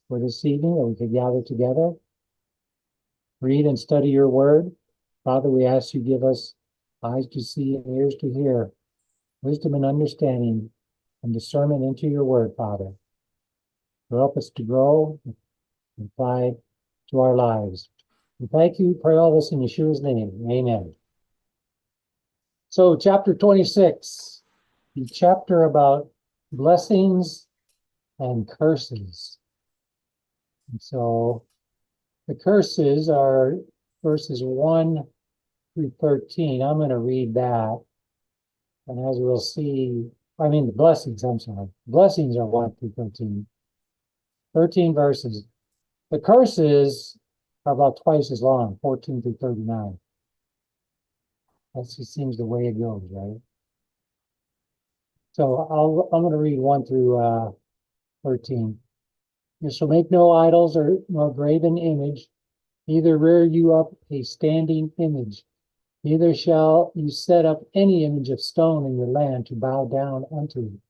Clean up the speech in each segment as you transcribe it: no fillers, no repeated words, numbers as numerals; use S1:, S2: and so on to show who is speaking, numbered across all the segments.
S1: for this evening that we could gather together, read and study your word. Father, we ask you give us eyes to see and ears to hear, wisdom and understanding and discernment into your word, Father. To help us to grow and apply to our lives. We thank you, pray all this in Yeshua's name. Amen. So chapter 26, the chapter about blessings and curses. And so the curses are verses 1 through 13. I'm going to read that. And as we'll see, the blessings, I'm sorry. Blessings are 1 through 13. 13 verses. The curses are about twice as long, 14 through 39. That just seems the way it goes, right? So I'm going to read 1 through 13. You shall make no idols nor graven image, neither rear you up a standing image, neither shall you set up any image of stone in your land to bow down unto it.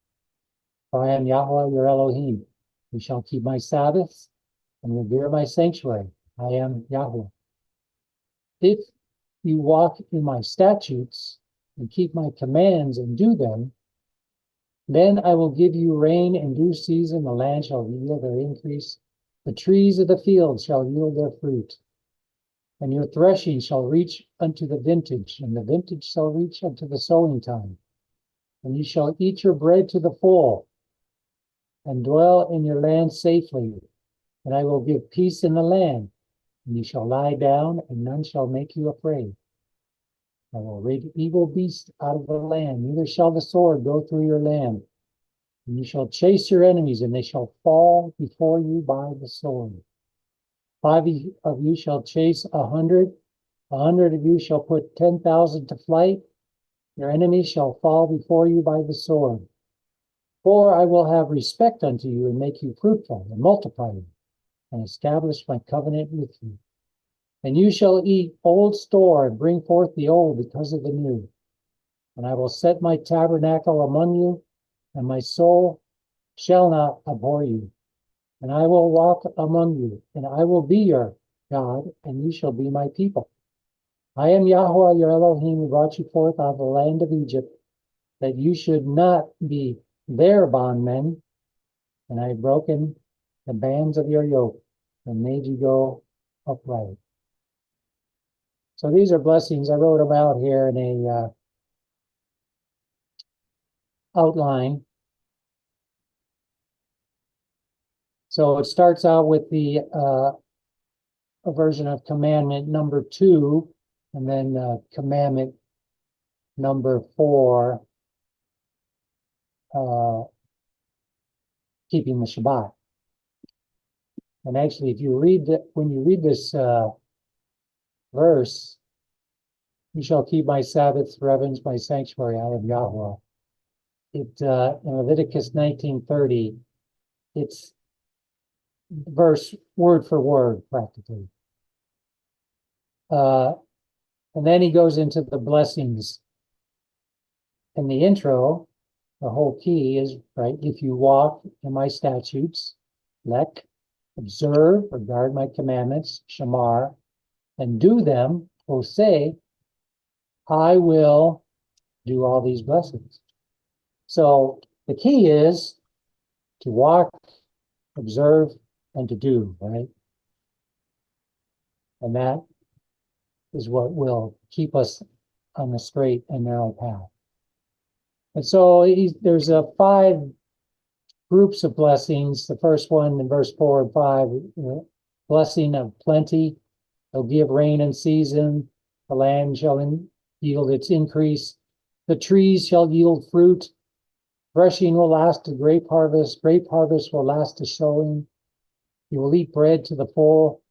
S1: For I am Yahweh your Elohim. You shall keep my Sabbaths and revere my sanctuary. I am Yahweh. If you walk in my statutes and keep my commands and do them, then I will give you rain in due season, the land shall yield their increase, the trees of the field shall yield their fruit, and your threshing shall reach unto the vintage, and the vintage shall reach unto the sowing time. And you shall eat your bread to the full, and dwell in your land safely, and I will give peace in the land, and you shall lie down, and none shall make you afraid. I will rid evil beasts out of the land, neither shall the sword go through your land. And you shall chase your enemies, and they shall fall before you by the sword. 5 of you shall chase 100, 100 of you shall put 10,000 to flight. Your enemies shall fall before you by the sword. For I will have respect unto you, and make you fruitful, and multiply you, and establish my covenant with you. And you shall eat old store, and bring forth the old because of the new. And I will set my tabernacle among you, and my soul shall not abhor you. And I will walk among you, and I will be your God, and you shall be my people. I am Yahweh your Elohim, who brought you forth out of the land of Egypt, that you should not be their bondmen. And I have broken the bands of your yoke, and made you go upright. So these are blessings. I wrote them out here in a outline. So it starts out with the a version of commandment number 2, and then commandment number 4, keeping the Shabbat. And actually, if you read when you read this verse, you shall keep my Sabbaths, reverence my sanctuary. I am Yahweh. It in Leviticus 19:30, it's verse word for word practically. And then he goes into the blessings. In the intro, the whole key is, right, if you walk in my statutes, lek, observe or guard my commandments, shamar, and do them, say, I will do all these blessings. So the key is to walk, observe, and to do, right? And that is what will keep us on the straight and narrow path. And so there's 5 groups of blessings. The first one in verse 4 and 5, blessing of plenty. He'll give rain in season. The land shall yield its increase. The trees shall yield fruit. Threshing will last to grape harvest. Grape harvest will last to sowing. You will eat bread to the full.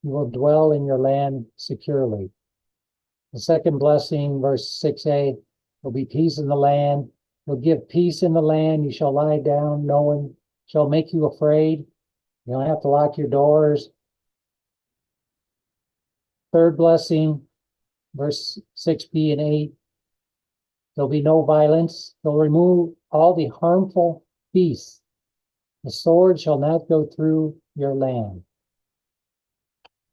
S1: You will dwell in your land securely. The second blessing, verse 6a, will be peace in the land. Will give peace in the land. You shall lie down. No one shall make you afraid. You don't have to lock your doors. Third blessing, verse 6b and 8. There'll be no violence. They'll remove all the harmful beasts. The sword shall not go through your land.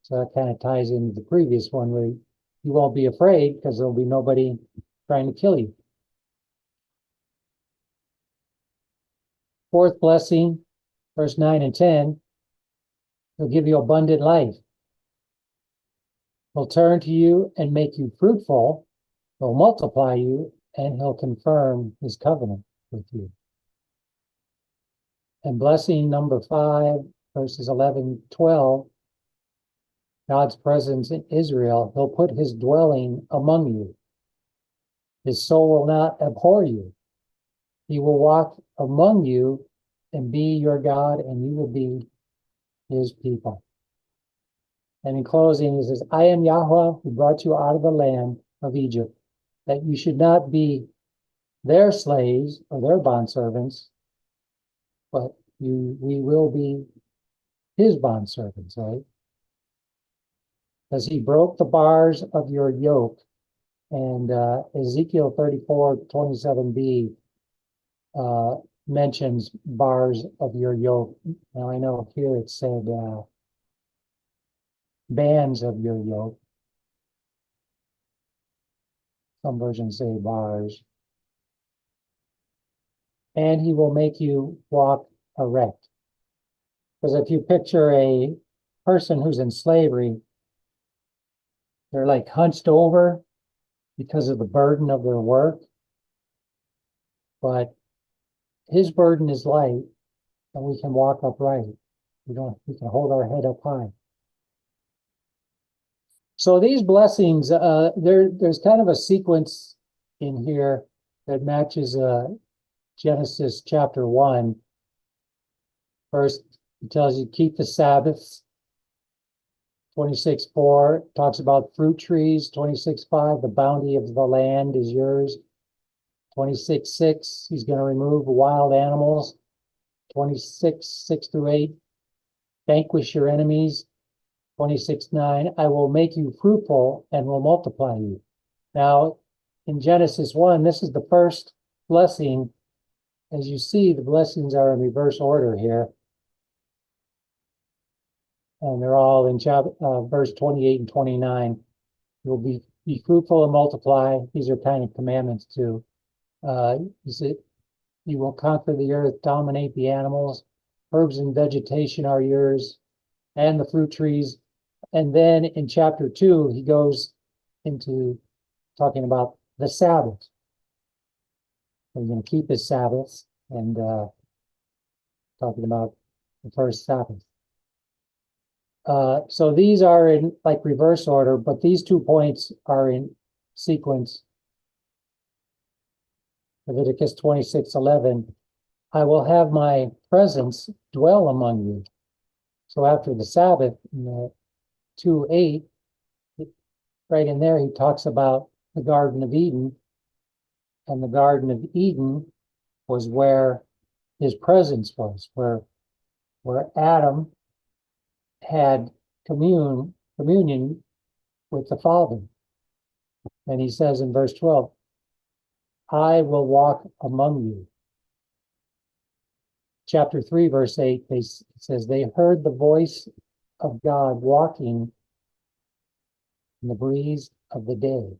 S1: So that kind of ties into the previous one where you won't be afraid because there'll be nobody trying to kill you. Fourth blessing, verse 9 and 10, he'll give you abundant life. He'll turn to you and make you fruitful. He'll multiply you, and he'll confirm his covenant with you. And blessing number 5, verses 11, 12, God's presence in Israel, he'll put his dwelling among you. His soul will not abhor you. He will walk among you and be your God, and you will be his people. And in closing, he says, I am Yahweh who brought you out of the land of Egypt, that you should not be their slaves or their bondservants, but we will be his bondservants, right? Because he broke the bars of your yoke. And Ezekiel 34:27b mentions bars of your yoke. Now I know here it said bands of your yoke. Some versions say bars. And he will make you walk erect. Because if you picture a person who's in slavery, they're like hunched over because of the burden of their work. But his burden is light, and we can walk upright. We can hold our head up high. So these blessings, there's kind of a sequence in here that matches Genesis chapter 1. First, it tells you keep the Sabbaths. 26:4 talks about fruit trees. 26:5, the bounty of the land is yours. 26:6, he's going to remove wild animals. 26:6-8, vanquish your enemies. 26:9, I will make you fruitful and will multiply you. Now, in Genesis 1, this is the first blessing. As you see, the blessings are in reverse order here. And they're all in verse 28 and 29. You'll be fruitful and multiply. These are kind of commandments too. You will conquer the earth, dominate the animals. Herbs and vegetation are yours, and the fruit trees. And then in chapter 2, he goes into talking about the Sabbath. We're going to keep his Sabbaths and talking about the first Sabbath. So these are in like reverse order, but these 2 points are in sequence. Leviticus 26:11, I will have my presence dwell among you. So after the Sabbath, in the 2:8, right in there, he talks about the Garden of Eden. And the Garden of Eden was where his presence was, where Adam had communion with the Father. And he says in verse 12, I will walk among you. Chapter 3, verse 8, it says, they heard the voice of God walking in the breeze of the day.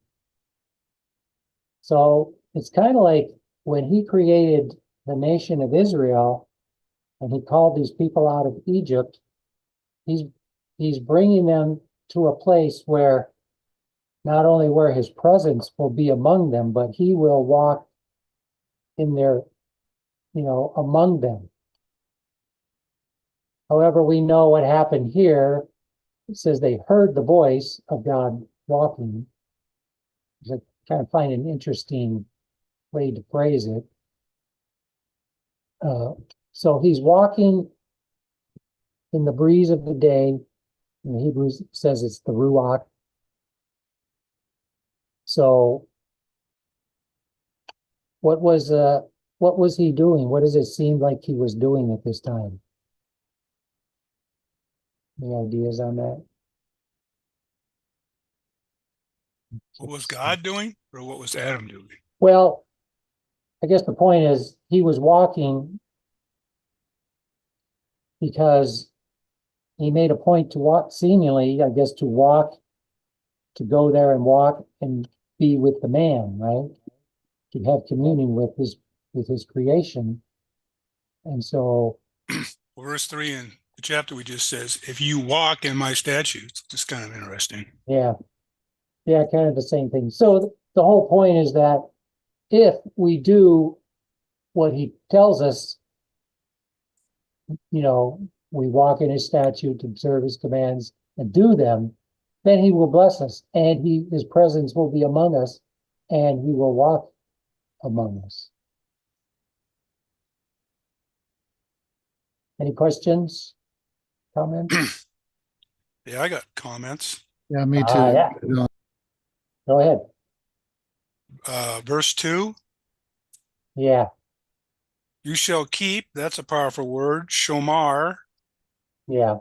S1: So it's kind of like when he created the nation of Israel and he called these people out of Egypt, he's bringing them to a place where not only where his presence will be among them, but he will walk in their, among them. However, we know what happened here. It says they heard the voice of God walking. I kind of find an interesting way to phrase it. So he's walking in the breeze of the day. In the Hebrews, it says it's the Ruach. So what was he doing? What does it seem like he was doing at this time? Any ideas on that?
S2: What was God doing, or what was Adam doing?
S1: Well, I guess the point is he was walking because he made a point to walk, seemingly, I guess, to go there and walk and be with the man, right? To have communion with his creation. And so,
S2: Well, verse 3 in the chapter we just says, if you walk in my statutes, it's kind of interesting.
S1: yeah, kind of the same thing. So the whole point is that if we do what he tells us, we walk in his statute, observe his commands, and do them, then he will bless us, and his presence will be among us, and he will walk among us. Any questions, comments?
S2: Yeah, I got comments.
S3: Yeah, me too.
S1: Yeah. Go ahead.
S2: Verse 2,
S1: Yeah,
S2: you shall keep, that's a powerful word, shomar.
S1: yeah.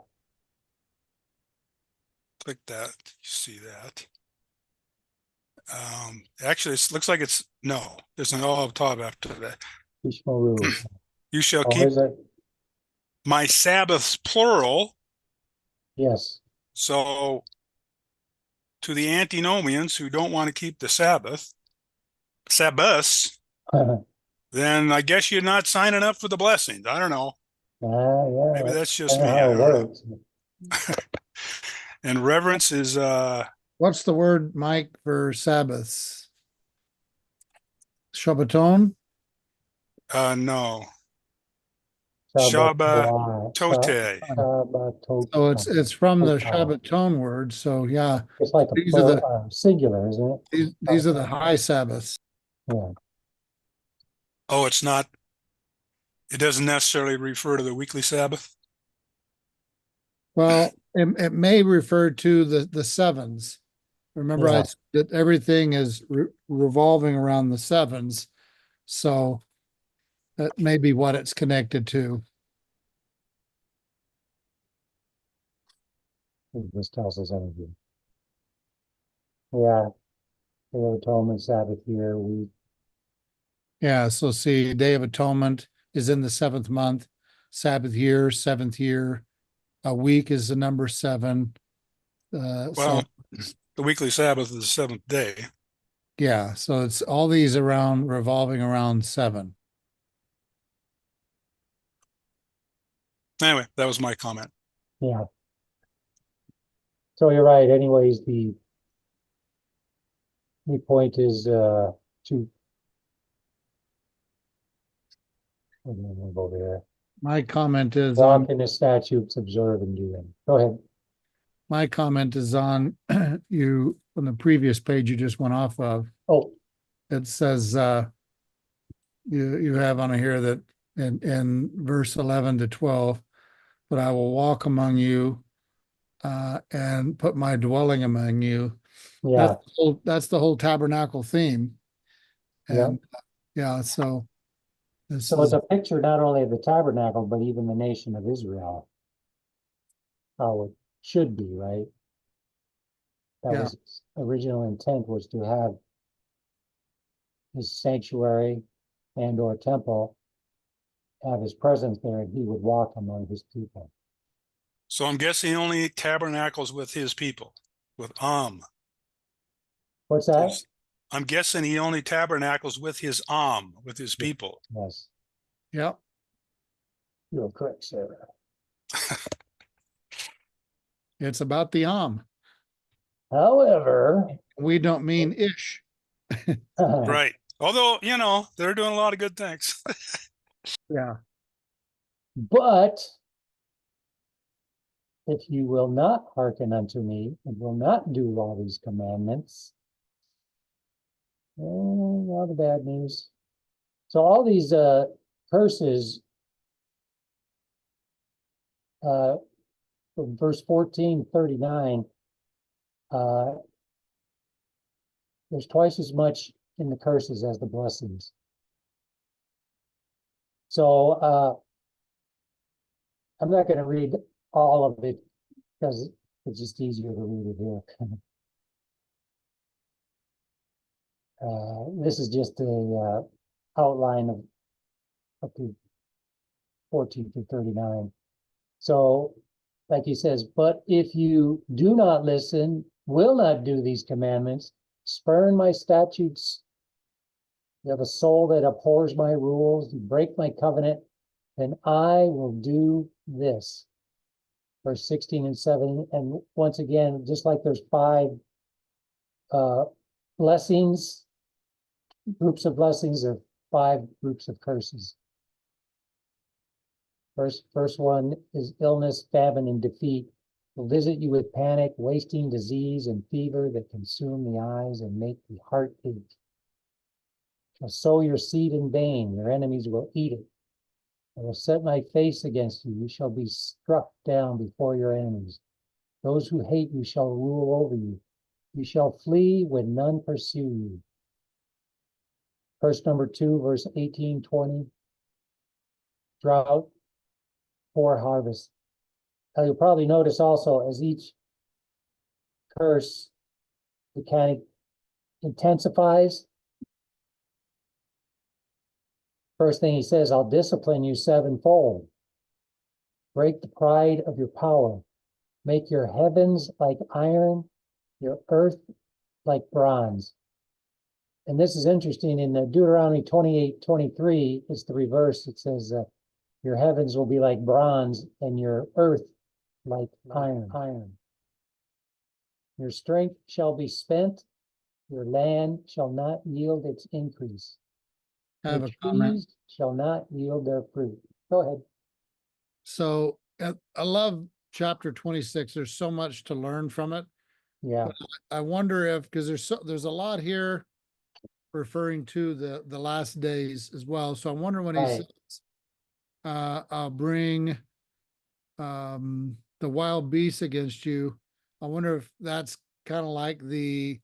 S2: Click that, you see that. Actually, it looks like no, there's an all up top after that.
S1: Ishmael.
S2: You shall
S1: Oh,
S2: keep
S1: is it?
S2: my Sabbaths, plural.
S1: Yes.
S2: So to the antinomians who don't want to keep the Sabbaths, then I guess you're not signing up for the blessings. I don't know.
S1: Yeah.
S2: Maybe that's just
S1: I know
S2: me.
S1: how
S2: I
S1: it
S2: don't know.
S1: works.
S2: And reverence is
S3: What's the word, Mike, for Sabbaths? Shabbaton?
S2: no. Shabbat tote.
S3: So it's from the Shabbaton word. So yeah,
S1: It's like a
S3: these are the
S1: singular, isn't it?
S3: these are the high Sabbaths.
S1: Yeah.
S2: Oh, it's not. It doesn't necessarily refer to the weekly Sabbath.
S3: Well, it may refer to the sevens. Remember,
S1: Yeah.
S3: I said that everything is revolving around the sevens. So that may be what it's connected to.
S1: This tells us everything. Yeah. Day of Atonement, Sabbath year, week.
S3: Yeah. So see, Day of Atonement is in the 7th month, Sabbath year, 7th year. A week is the number 7.
S2: Well, the weekly Sabbath is the seventh day.
S3: Yeah, so it's all these revolving around 7.
S2: Anyway, that was my comment.
S1: Yeah. So you're right. Anyways, the point is to move over there.
S3: My comment is
S1: Walk in the statutes, observe and do them. Go ahead.
S3: my comment is on you on the previous page you just went off of.
S1: Oh,
S3: It says you have on here that in verse 11 to 12, but I will walk among you and put my dwelling among you.
S1: yeah.
S3: That's the whole tabernacle theme.
S1: Yeah.
S3: And yeah, so this
S1: So it's
S3: is
S1: a picture not only of the tabernacle, but even the nation of Israel. How it should be, right? That
S3: Yeah.
S1: was its original intent, was to have his sanctuary and or temple, have his presence there, and he would walk among his people.
S2: So I'm guessing he only tabernacles with his people, with
S1: What's that?
S2: I'm guessing he only tabernacles with his with his people.
S1: Yes,
S3: yeah.
S1: you're correct, Sarah.
S3: It's about the
S1: However,
S3: We don't mean ish.
S2: Right. Although, they're doing a lot of good things.
S3: Yeah.
S1: but if you will not hearken unto me and will not do all these commandments, all the bad news. So all these curses, from verse 14:39, there's twice as much in the curses as the blessings. So I'm not going to read all of it because it's just easier to read it here. This is just a outline of up to 14 through 39. So, like he says, but if you do not listen, will not do these commandments, spurn my statutes, you have a soul that abhors my rules, you break my covenant, then I will do this. Verse 16 and 17. And once again, just like there's 5 blessings, groups of blessings, or 5 groups of curses. First one is illness, famine, and defeat. Will visit you with panic, wasting, disease, and fever that consume the eyes and make the heart ache. Shall sow your seed in vain, your enemies will eat it. I will set my face against you, you shall be struck down before your enemies. Those who hate you shall rule over you. You shall flee when none pursue you. Verse number 2, verse 18, 20. Drought, poor harvest. Now you'll probably notice also as each curse mechanic intensifies. First thing he says, I'll discipline you 7-fold. Break the pride of your power. Make your heavens like iron, your earth like bronze. And this is interesting. In the Deuteronomy 28:23, it's the reverse. It says, your heavens will be like bronze and your earth like iron. Your strength shall be spent. Your land shall not yield its increase.
S3: I have
S1: Your
S3: a comment.
S1: trees shall not yield their fruit. Go ahead.
S3: So I love chapter 26. There's so much to learn from it.
S1: Yeah,
S3: I wonder if, because there's a lot here referring to the last days as well. So I wonder when he
S1: right.
S3: says, I'll bring the wild beasts against you. I wonder if that's kind of like the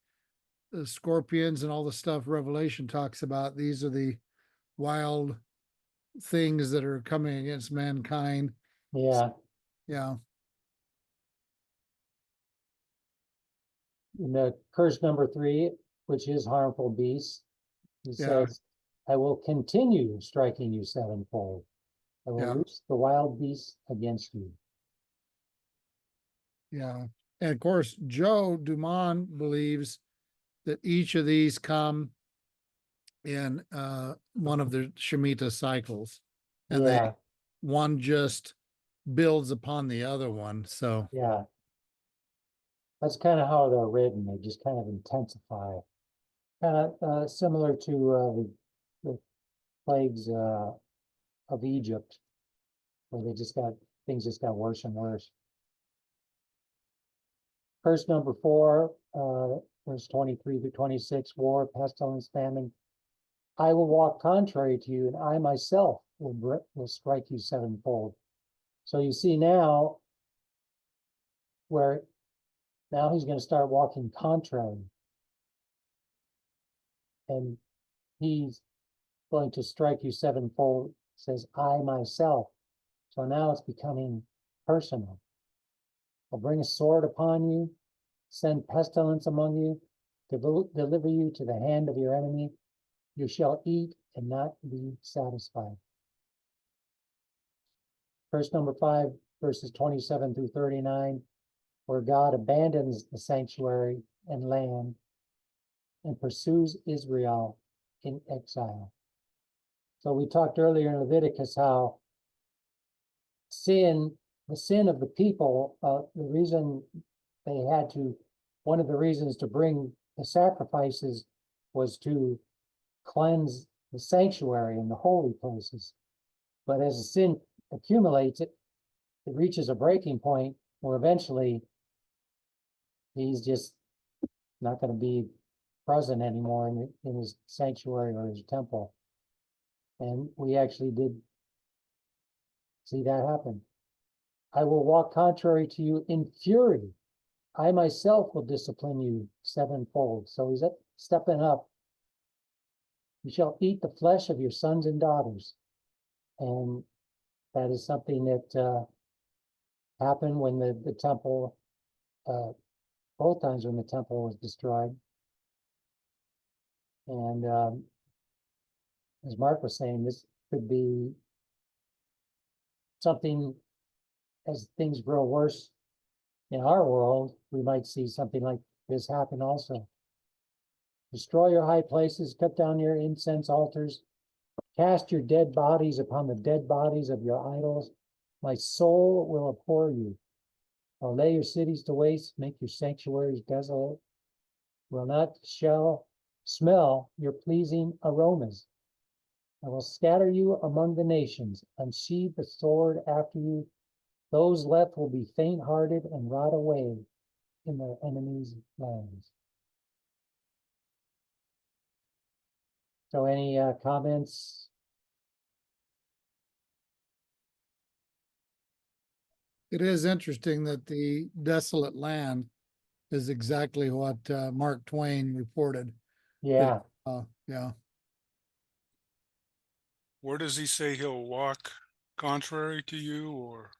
S3: scorpions and all the stuff Revelation talks about. These are the wild things that are coming against mankind.
S1: Yeah.
S3: Yeah.
S1: In the curse number 3, which is harmful beasts, he
S3: Yeah.
S1: says, I will continue striking you 7-fold. I will
S3: Yeah.
S1: loose the wild beasts against you.
S3: Yeah. And of course, Joe Dumont believes that each of these come in one of the Shemitah cycles. And
S1: Yeah,
S3: one just builds upon the other one. So
S1: yeah. That's kind of how they're written. They just kind of intensify. Kind of similar to the plagues of Egypt, where things just got worse and worse. Verse number 4, verse 23 to 26, war, pestilence, famine. I will walk contrary to you, and I myself will strike you 7-fold. So you see now where now he's going to start walking contrary, and he's going to strike you 7-fold. Says I myself. So now it's becoming personal. I'll bring a sword upon you, send pestilence among you, deliver you to the hand of your enemy. You shall eat and not be satisfied. Verse number 5, verses 27 through 39, where God abandons the sanctuary and land and pursues Israel in exile. So we talked earlier in Leviticus how the sin of the people, the reason they had to, one of the reasons to bring the sacrifices was to cleanse the sanctuary and the holy places. But as the sin accumulates, it reaches a breaking point where eventually he's just not going to be present anymore in his sanctuary or his temple. And we actually did see that happen. I will walk contrary to you in fury. I myself will discipline you 7-fold. So he's stepping up. You shall eat the flesh of your sons and daughters. And that is something that happened when the temple, both times when the temple was destroyed. And as Mark was saying, this could be something as things grow worse in our world, we might see something like this happen also. Destroy your high places, cut down your incense altars, cast your dead bodies upon the dead bodies of your idols. My soul will abhor you. I'll lay your cities to waste, make your sanctuaries desolate. Will not smell your pleasing aromas. I will scatter you among the nations, unsheathe the sword after you. Those left will be faint-hearted and rot away in their enemies' lands. So any comments?
S3: It is interesting that the desolate land is exactly what Mark Twain reported.
S1: Yeah,
S3: Yeah.
S2: Where does he say he'll walk contrary to you, or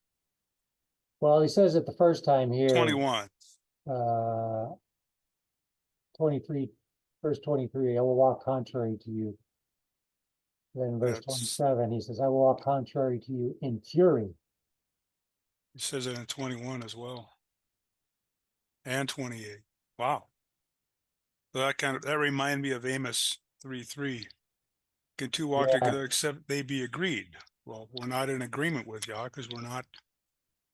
S1: well, he says it the first time here,
S2: 21?
S1: 23, verse 23, I will walk contrary to you. Then verse
S2: That's,
S1: 27, he says, I will walk contrary to you in fury.
S2: he says it in 21 as well. And 28. Wow. So that reminded me of Amos 3:3. Can two walk
S1: Yeah.
S2: together except they be agreed? Well, we're not in agreement with Yah because we're not,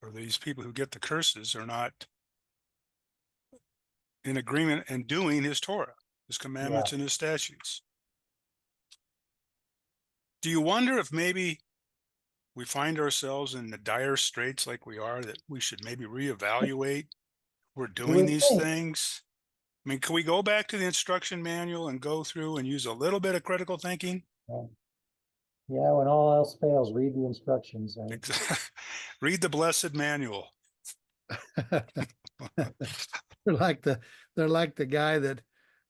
S2: or these people who get the curses are not in agreement and doing his Torah, his commandments, and his statutes. Do you wonder if maybe we find ourselves in the dire straits like we are, that we should maybe reevaluate we're doing these things? I mean, can we go back to the instruction manual and go through and use a little bit of critical thinking?
S1: Yeah, when all else fails, read the instructions. Right?
S2: Read the blessed manual.
S3: They're like the guy that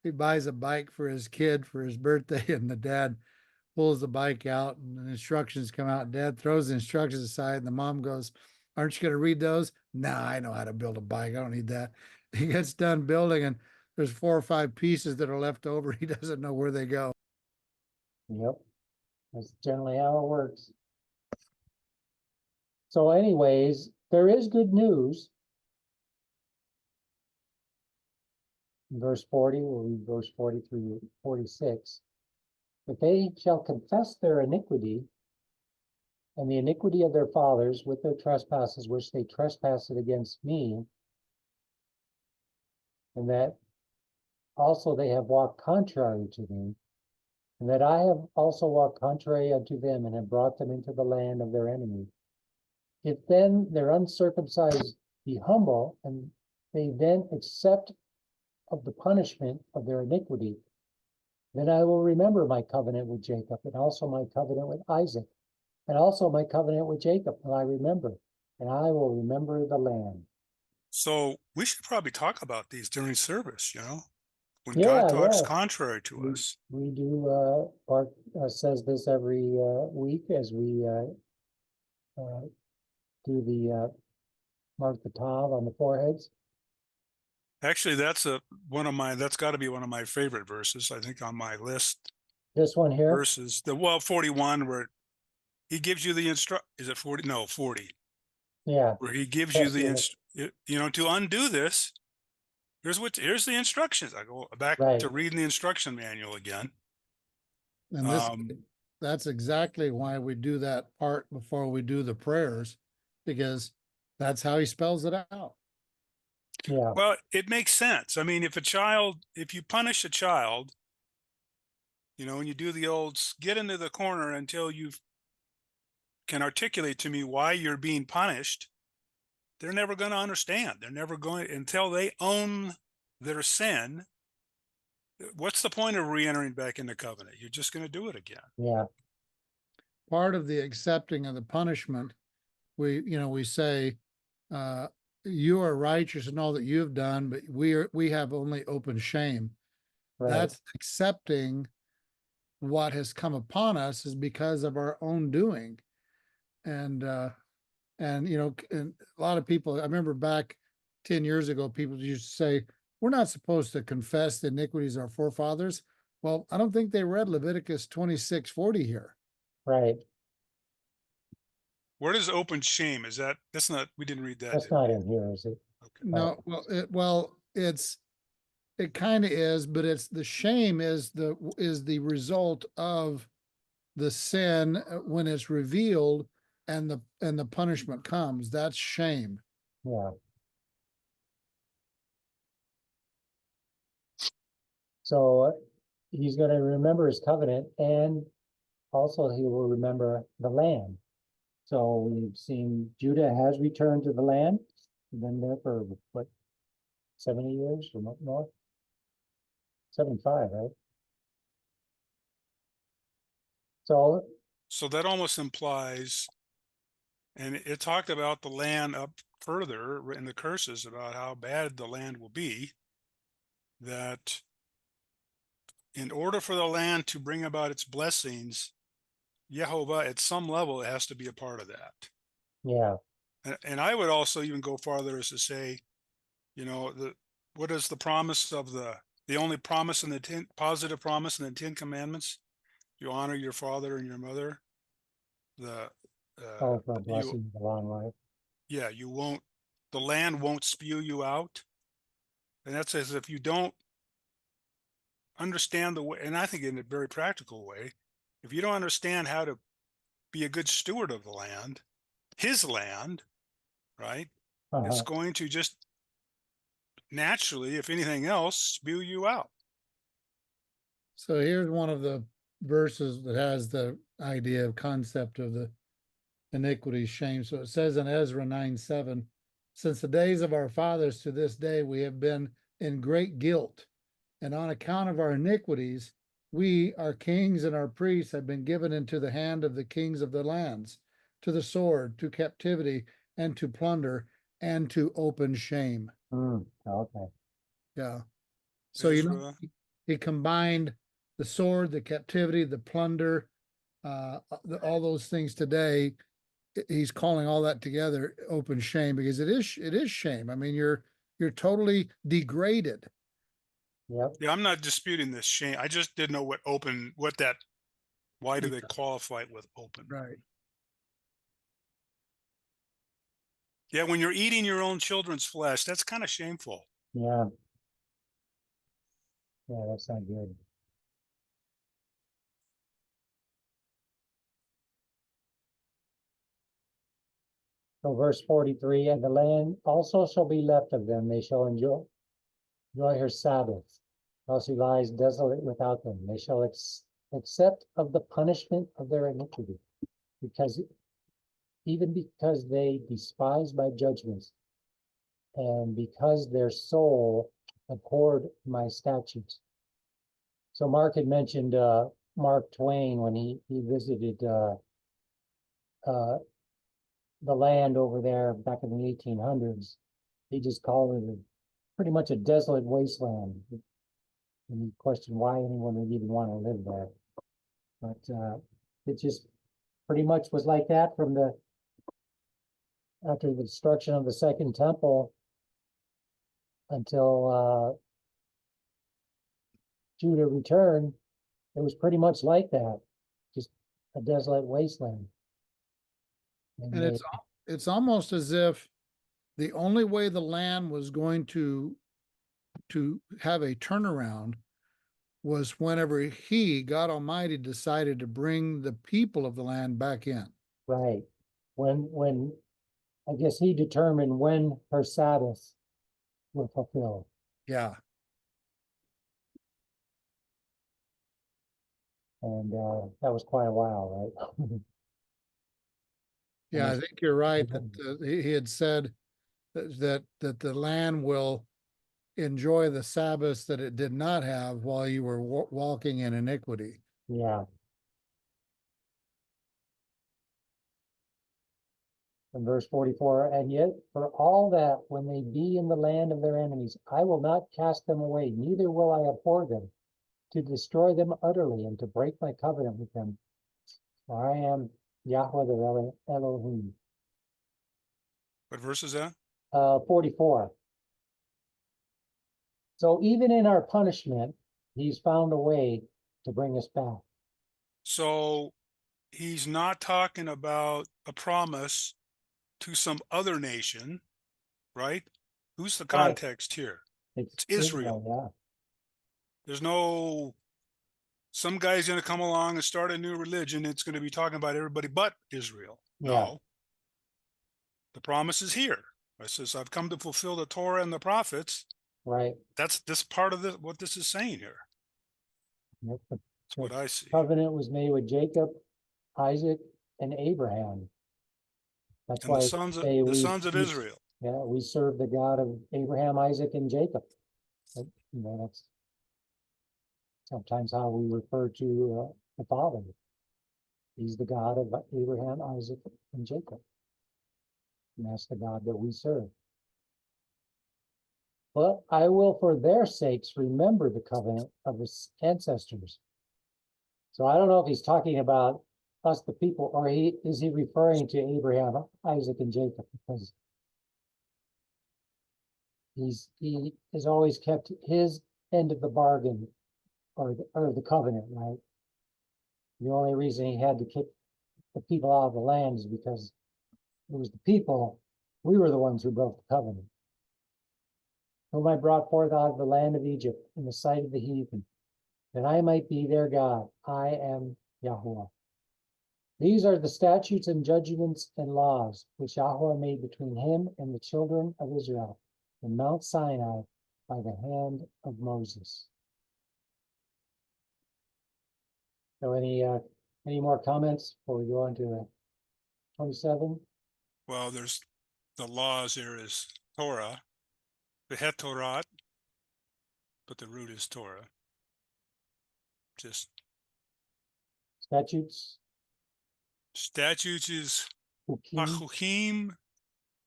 S3: he buys a bike for his kid for his birthday, and the dad pulls the bike out and the instructions come out. Dad throws the instructions aside, and the mom goes, "Aren't you going to read those?" "Nah, I know how to build a bike. I don't need that." He gets done building, and there's 4 or 5 pieces that are left over. He doesn't know where they go.
S1: Yep, that's generally how it works. So anyways, there is good news. In verse 40, we'll read verse 40 through 46. But they shall confess their iniquity and the iniquity of their fathers with their trespasses, which they trespassed against me, and that also they have walked contrary to me, and that I have also walked contrary unto them, and have brought them into the land of their enemy. If then their uncircumcised be humble, and they then accept of the punishment of their iniquity, then I will remember my covenant with Jacob, and also my covenant with Isaac, and also my covenant with Jacob will I remember, and I will remember the land.
S2: So we should probably talk about these during service, when
S1: Yeah,
S2: God talks
S1: yeah.
S2: contrary to us.
S1: We do, Bart says this every week as we do the mark the tav on the foreheads.
S2: Actually, that's got to be one of my favorite verses, I think, on my list.
S1: This one here?
S2: Verses, 41, where he gives you the is it 40? No, 40.
S1: Yeah.
S2: Where he gives you to undo this, here's the instructions. I go back to reading the instruction manual again.
S3: And that's exactly why we do that part before we do the prayers, because that's how he spells it out.
S1: Yeah.
S2: Well, it makes sense. I mean, if you punish a child, and you do the old get into the corner until you can articulate to me why you're being punished, they're never going to understand. They're never going until they own their sin. What's the point of re-entering back into covenant? You're just going to do it again.
S1: Yeah.
S3: Part of the accepting of the punishment, we say, you are righteous in all that you've done, but we have only open shame.
S1: Right.
S3: That's accepting what has come upon us is because of our own doing. And a lot of people, I remember back 10 years ago, people used to say, we're not supposed to confess the iniquities of our forefathers. Well, I don't think they read Leviticus 26:40 here.
S1: Right.
S2: Where does open shame? Is that's not, we didn't read that,
S1: That's
S2: did we?
S1: not in here, is it?
S2: Okay.
S3: No, it kind of is, but it's the shame is the result of the sin when it's revealed and the punishment comes. That's shame.
S1: Yeah. So he's going to remember his covenant, and also he will remember the land. So we've seen Judah has returned to the land. Been there for what, 70 years or more? 75, right? So
S2: So that almost implies, and it talked about the land up further in the curses about how bad the land will be, that in order for the land to bring about its blessings, Yehovah at some level has to be a part of that.
S1: yeah,
S2: And I would also even go farther as to say, what is the promise of the only promise in the positive promise in the 10 Commandments? You honor your father and your mother. The
S1: all for a
S2: you
S1: blessing of a long life.
S2: yeah, you won't, the land won't spew you out. And that says if you don't understand the way, and I think in a very practical way, if you don't understand how to be a good steward of the land, his land, right? It's
S1: Uh-huh.
S2: going to just naturally, if anything else, spew you out.
S3: So here's one of the verses that has the idea of concept of the iniquity, shame. So it says in Ezra 9:7, since the days of our fathers to this day, we have been in great guilt, and on account of our iniquities, we, our kings and our priests, have been given into the hand of the kings of the lands, to the sword, to captivity, and to plunder, and to open shame.
S1: Okay.
S3: Yeah. So
S2: Ezra,
S3: he combined the sword, the captivity, the plunder, all those things today. He's calling all that together open shame, because it is shame. I mean, you're totally degraded.
S1: Yep.
S2: yeah, I'm not disputing this shame. I just didn't know why do they qualify it with open?
S3: Right.
S2: Yeah, when you're eating your own children's flesh, that's kind of shameful.
S1: Yeah. Yeah, that's not good. So verse 43, and the land also shall be left of them. They shall enjoy her Sabbath. Else he lies desolate without them. They shall accept of the punishment of their iniquity, because they despise my judgments, and because their soul abhorred my statutes. So Mark had mentioned Mark Twain when he visited uh, the land over there back in the 1800s. He just called it pretty much a desolate wasteland. And he questioned why anyone would even want to live there. But it just pretty much was like that after the destruction of the Second Temple until Judah returned. It was pretty much like that, just a desolate wasteland.
S3: And it's almost as if the only way the land was going to have a turnaround was whenever God Almighty, decided to bring the people of the land back in.
S1: Right. When I guess he determined when her Sabbath were fulfilled.
S3: Yeah.
S1: And that was quite a while, right?
S3: Yeah, I think you're right that he had said that the land will enjoy the Sabbath that it did not have while you were walking in iniquity.
S1: Yeah. In verse 44, and yet for all that, when they be in the land of their enemies, I will not cast them away, neither will I abhor them, to destroy them utterly and to break my covenant with them. For I am Yahweh the Elohim.
S2: What verse is that?
S1: 44. So even in our punishment, he's found a way to bring us back.
S2: So he's not talking about a promise to some other nation, right? Who's the
S1: Right.
S2: context here?
S1: It's
S2: It's Israel.
S1: Israel,
S2: There's no, some guy's going to come along and start a new religion. It's going to be talking about everybody but Israel.
S1: yeah.
S2: No, the promise is here. It says, I've come to fulfill the Torah and the prophets.
S1: Right.
S2: That's this part of what this is saying here.
S1: Yep.
S2: That's what I see.
S1: Covenant was made with Jacob, Isaac, and Abraham. That's
S2: And the
S1: why
S2: sons of
S1: say
S2: the sons of Israel.
S1: yeah, we serve the God of Abraham, Isaac, and Jacob. But, you know, that's sometimes how we refer to the Father. He's the God of Abraham, Isaac, and Jacob. And that's the God that we serve. But I will, for their sakes, remember the covenant of his ancestors. So I don't know if he's talking about us, the people, or is he referring to Abraham, Isaac, and Jacob? Because he has always kept his end of the bargain, or the covenant, right? The only reason he had to kick the people out of the land is because it was the people, we were the ones who broke the covenant. Whom I brought forth out of the land of Egypt in the sight of the heathen, that I might be their God. I am Yahweh. These are the statutes and judgments and laws which Yahweh made between him and the children of Israel in Mount Sinai by the hand of Moses. So any more comments before we go on to 27?
S2: Well, there's the laws. There is Torah, the Hetorat, but the root is Torah. Just
S1: Statutes,
S2: statutes is
S1: Hukim,
S2: Hachukim,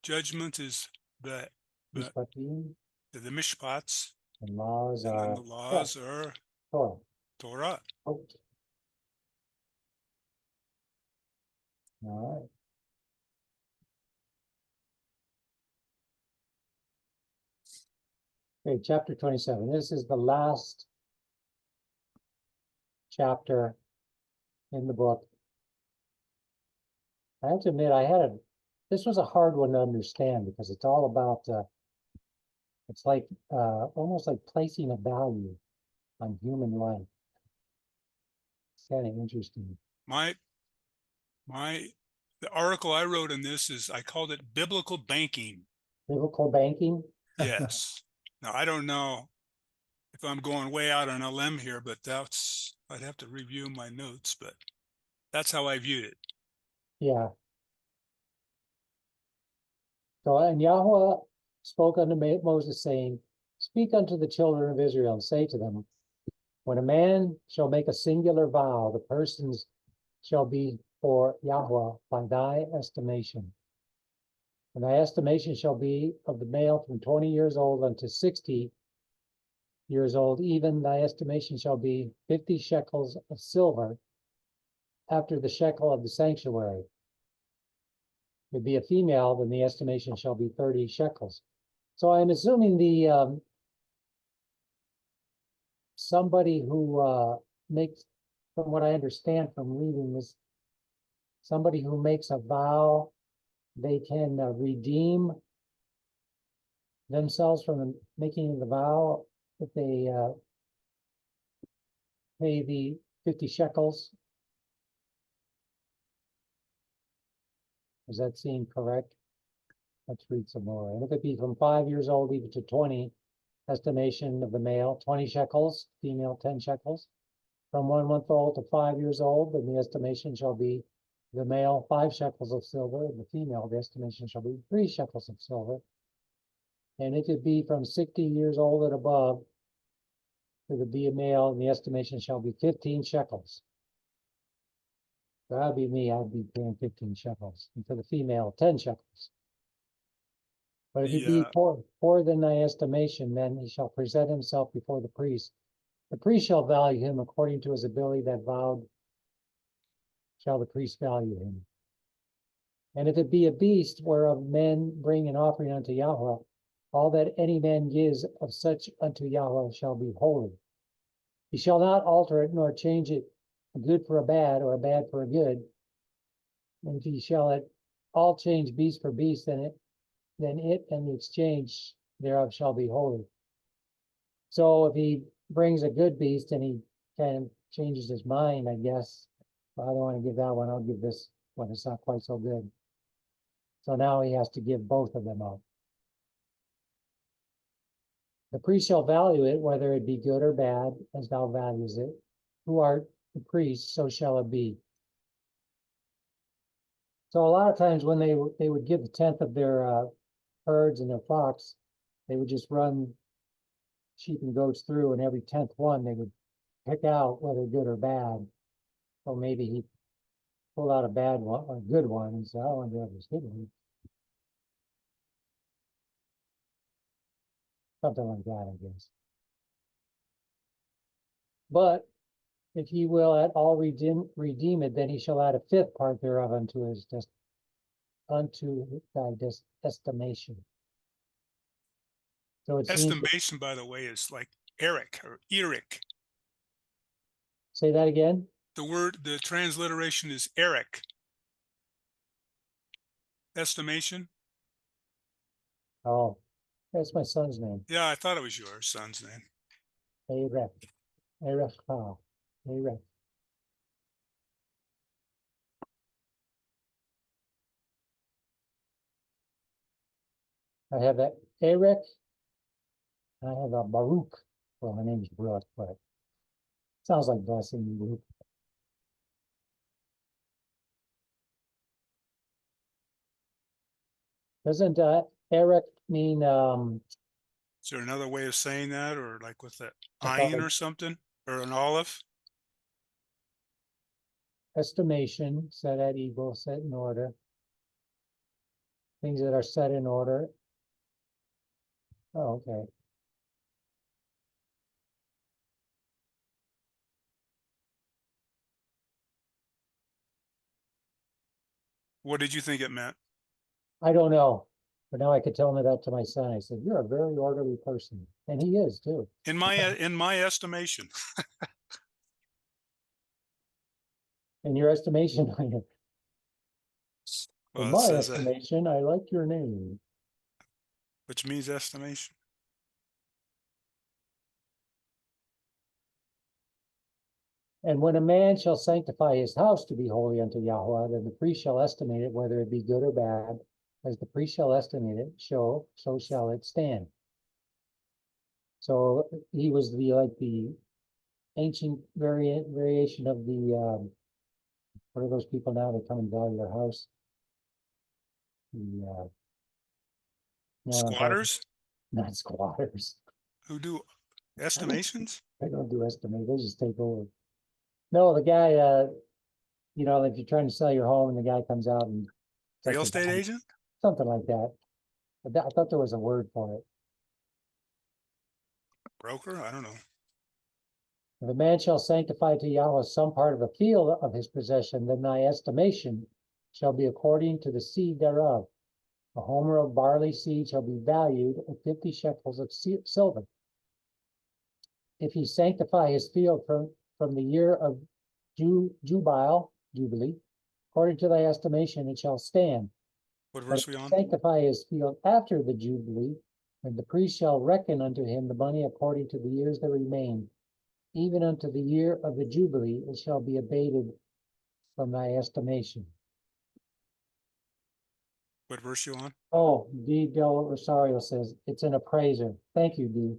S2: judgment is the
S1: Mishpatim,
S2: mishpats,
S1: and laws
S2: and then
S1: are
S2: the laws are
S1: Torah.
S2: Torah.
S1: Okay. All right. Okay, chapter 27. This is the last chapter in the book. I have to admit, this was a hard one to understand because it's all about, it's like almost like placing a value on human life. It's kind of interesting.
S2: The article I wrote in this is, I called it biblical banking.
S1: Biblical banking?
S2: Yes. Now, I don't know if I'm going way out on a limb here, but I'd have to review my notes, but that's how I viewed it.
S1: Yeah. So, and Yahweh spoke unto Moses, saying, Speak unto the children of Israel, and say to them, When a man shall make a singular vow, the persons shall be for Yahweh by thy estimation. And thy estimation shall be of the male from 20 years old unto 60 years old, even thy estimation shall be 50 shekels of silver after the shekel of the sanctuary. If it be a female, then the estimation shall be 30 shekels. So I'm assuming somebody who makes, from what I understand from reading this, somebody who makes a vow, they can redeem themselves from making the vow if they pay the 50 shekels. Does that seem correct? Let's read some more. And if it be from 5 years old even to 20, estimation of the male, 20 shekels, female, 10 shekels. From 1 month old to 5 years old, then the estimation shall be the male 5 shekels of silver, and the female, the estimation shall be 3 shekels of silver. And if it be from 60 years old and above, if it be a male, and the estimation shall be 15 shekels. So that'd be me, I'd be paying 15 shekels. And for the female, 10 shekels. But if he be poor than thy estimation, then he shall present himself before the priest. The priest shall value him according to his ability that vowed shall the priest value him. And if it be a beast whereof men bring an offering unto Yahweh, all that any man gives of such unto Yahweh shall be holy. He shall not alter it nor change it, a good for a bad or a bad for a good, And if he shall at all change beast for beast, then it and the exchange thereof shall be holy. So if he brings a good beast and he kind of changes his mind, I guess, well, I don't want to give that one, I'll give this one, it's not quite so good. So now he has to give both of them up. The priest shall value it, whether it be good or bad, as thou values it. Who art the priest, so shall it be. So a lot of times when they would give the tenth of their herds and their flocks, they would just run sheep and goats through, and every 10th one they would pick out whether good or bad. So maybe he pulled out a bad one or a good one and said, I want to have this good one. Something like that, I guess. But if he will at all redeem it, then he shall add a fifth part thereof unto thy estimation. So it seems.
S2: Estimation, by the way, is like Eric or Eric.
S1: Say that again.
S2: The transliteration is Eric. Estimation.
S1: Oh, that's my son's name.
S2: Yeah, I thought it was your son's name.
S1: Erech. Erech. Erech. I have that Erech. I have a Baruch. Well, my name is Brooke, but it sounds like blessing Baruch. Doesn't Erech mean
S2: Is there another way of saying that, or like with the
S1: I thought
S2: ayin or something, or an olive?
S1: estimation, set at equal, set in order. Things that are set in order. Oh, okay.
S2: What did you think it meant?
S1: I don't know, but now I could tell him that to my son. I said, "You're a very orderly person," and he is too.
S2: In my estimation.
S1: In your estimation, in
S2: Well, it
S1: my
S2: says
S1: estimation, I like your name.
S2: which means estimation.
S1: And when a man shall sanctify his house to be holy unto Yahweh, then the priest shall estimate it, whether it be good or bad. As the priest shall estimate it, so shall it stand. So he was the ancient variation of the what are those people now that come and value their house? The
S2: Squatters
S1: not squatters.
S2: who do estimations.
S1: They don't do estimate, they just take over. No, the guy if you're trying to sell your home and the guy comes out and
S2: Real estate agent.
S1: something like that. I thought there was a word for it.
S2: Broker. I don't know.
S1: If a man shall sanctify to Yahweh some part of a field of his possession, then thy estimation shall be according to the seed thereof. A homer of barley seed shall be valued at 50 shekels of silver. If he sanctify his field from the year of Jubilee, according to thy estimation, it shall stand.
S2: What
S1: But
S2: verse
S1: if
S2: we
S1: he
S2: on?
S1: sanctify his field after the Jubilee, then the priest shall reckon unto him the money according to the years that remain. Even unto the year of the Jubilee, it shall be abated from thy estimation.
S2: What verse you on?
S1: Oh, D. Del Rosario says it's an appraiser. Thank you, D.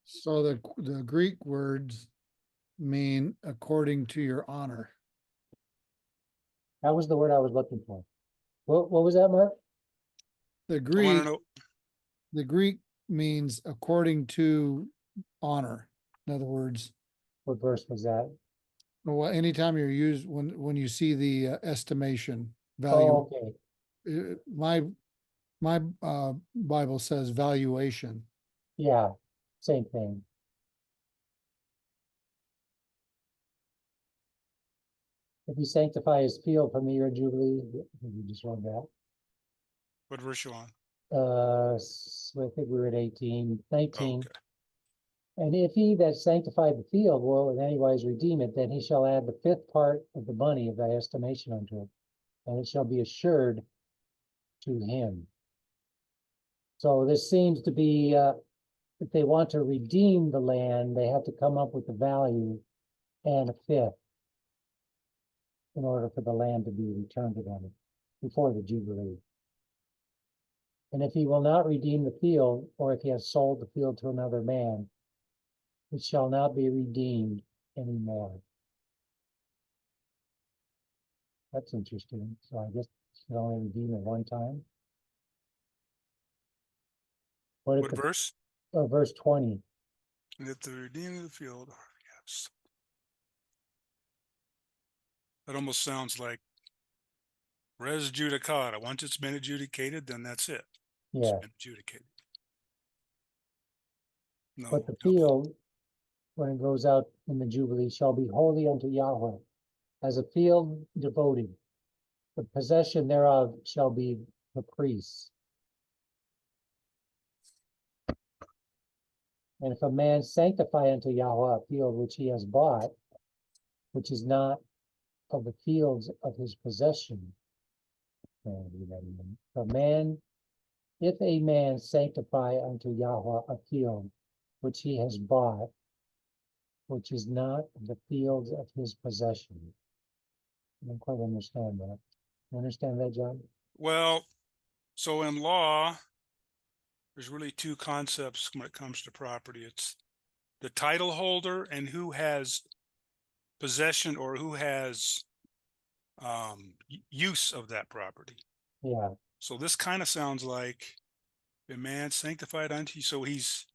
S3: So the Greek words mean according to your honor.
S1: That was the word I was looking for. What was that, Mark?
S3: The
S2: I want
S3: Greek
S2: to know.
S3: the Greek means according to honor. In other words,
S1: What verse was that?
S3: well, anytime you're used when you see the estimation value,
S1: Oh, okay.
S3: My Bible says valuation.
S1: Yeah, same thing. If he sanctify his field from the year of Jubilee, you just read that.
S2: What verse you on?
S1: So I think we were at 18, 19.
S2: Okay.
S1: And if he that sanctified the field will in any wise redeem it, then he shall add the fifth part of the money of thy estimation unto it. and it shall be assured to him. So this seems to be, if they want to redeem the land, they have to come up with the value and a fifth in order for the land to be returned to them before the Jubilee. And if he will not redeem the field, or if he has sold the field to another man, it shall not be redeemed anymore. That's interesting. So I guess you can only redeem it one time. What
S2: What verse?
S1: Verse 20.
S2: And if the redeeming of the field, yes. That almost sounds like res judicata. Once it's been adjudicated, then that's it. It's
S1: Yeah.
S2: been adjudicated. No,
S1: But the field, when it goes out in the Jubilee, shall be holy unto Yahweh, as a field devoted. The possession thereof shall be the priests. And if a man sanctify unto Yahweh a field which he has bought, which is not of the fields of his possession, if a man sanctify unto Yahweh a field which he has bought, which is not of the fields of his possession. I don't quite understand that. You understand that, John?
S2: well, so in law, there's really two concepts when it comes to property. It's the title holder and who has possession or who has use of that property.
S1: Yeah.
S2: So this kind of sounds like a man sanctified unto you. So he's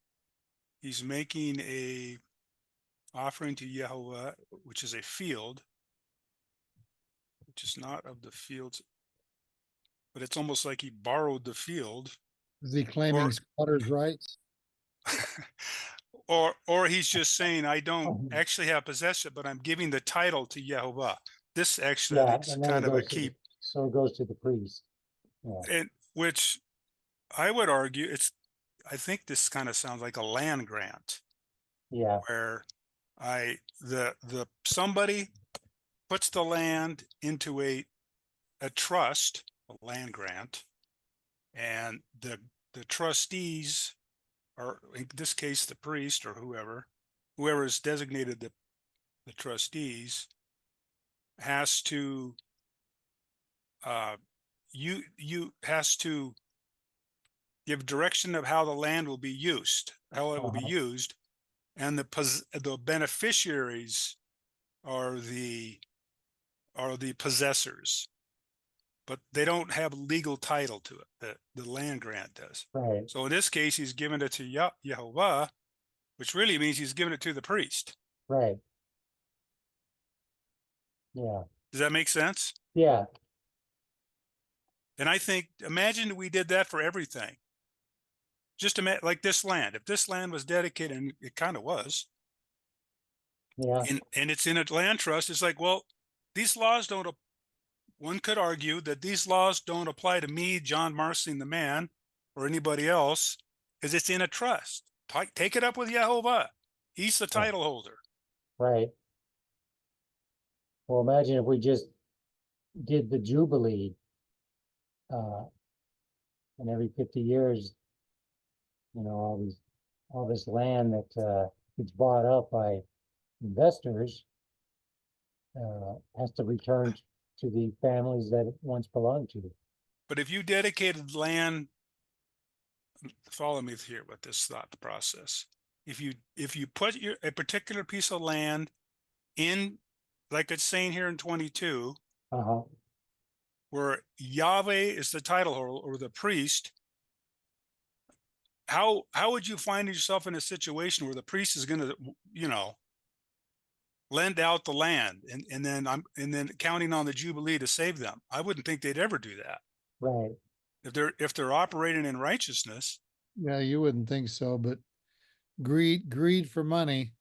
S2: making a offering to Yahweh, which is a field, which is not of the fields, but it's almost like he borrowed the field.
S3: Is he claiming
S2: Or-
S3: squatter's rights?
S2: or he's just saying, I don't
S1: Mhm.
S2: actually have possession, but I'm giving the title to Yehovah. This actually, I
S1: Yeah,
S2: think, is
S1: and then
S2: kind
S1: it
S2: of a
S1: goes to
S2: key,
S1: so it goes to the priest. Yeah.
S2: and which I would argue I think this kind of sounds like a land grant
S1: Yeah.
S2: where the somebody puts the land into a trust, a land grant, and the trustees, or in this case the priest or whoever is designated the trustees, has to has to give direction of how the land will be used, how it will be used, and the beneficiaries are the possessors, but they don't have legal title to it. The land grant does.
S1: Right.
S2: So in this case, he's given it to Yehovah, which really means he's given it to the priest.
S1: Right. Yeah.
S2: Does that make sense?
S1: Yeah.
S2: And I think, imagine we did that for everything. Just imagine, like this land. If this land was dedicated, and it kind of was,
S1: Yeah.
S2: and it's in a land trust, it's like, well, these laws don't. One could argue that these laws don't apply to me, John Marsing, the man, or anybody else, because it's in a trust. Take it up with Yehovah. He's the title holder.
S1: Right. Well, imagine if we just did the Jubilee, and every 50 years, all this land that gets bought up by investors has to return to the families that it once belonged to.
S2: But if you dedicated land, follow me here with this thought process. If you put a particular piece of land in, like it's saying here in 22, where Yahweh is the title holder or the priest, how would you find yourself in a situation where the priest is going to, lend out the land and then counting on the Jubilee to save them? I wouldn't think they'd ever do that.
S1: Right.
S2: If they're operating in righteousness.
S3: Yeah, you wouldn't think so, but greed for money.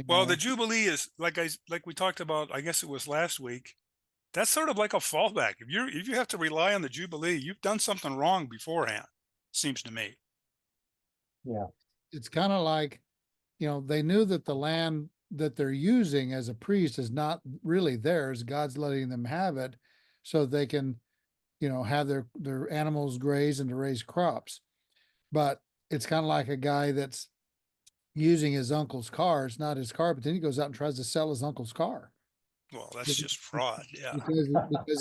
S2: Well, the Jubilee is like we talked about, I guess it was last week. That's sort of like a fallback. If you have to rely on the Jubilee, you've done something wrong beforehand, seems to me.
S1: Yeah.
S3: It's kind of like, they knew that the land that they're using as a priest is not really theirs. God's letting them have it, so they can, have their animals graze and to raise crops. But it's kind of like a guy that's using his uncle's car. It's not his car, but then he goes out and tries to sell his uncle's car
S2: Well, that's just fraud. Yeah.
S3: because